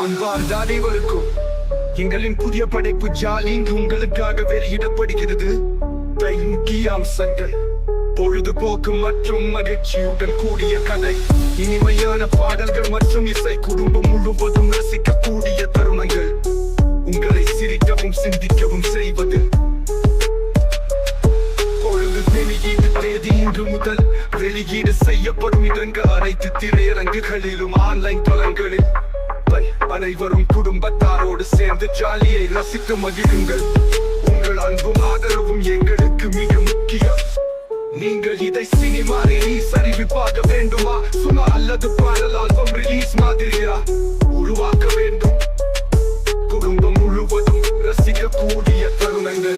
அன்பார்ந்த அனைவருக்கும் எங்களின் புதிய படைப்பு ஜாலி உங்களுக்காக வெளியிடப்படுகிறது. முக்கிய அம்சங்கள்: பொழுதுபோக்கு மற்றும் மகிழ்ச்சியுடன் கூடிய கதை, இனிமையான பாடல்கள் மற்றும் இசை, குடும்பம் முழுவதும் ரசிக்கக்கூடிய தருணங்கள், உங்களை சிரிக்கவும் சிந்திக்கவும் செய்வது. பொழுது வெளியீடு தேதி இன்று முதல் வெளியீடு செய்யப்படும் இடங்கள் அனைத்து திரையரங்குகளிலும் ஆன்லைன் தளங்களில். அனைவரும் குடும்பத்தாரோடு சேர்ந்து ஜாலியை ரசித்து மகிழுங்கள்.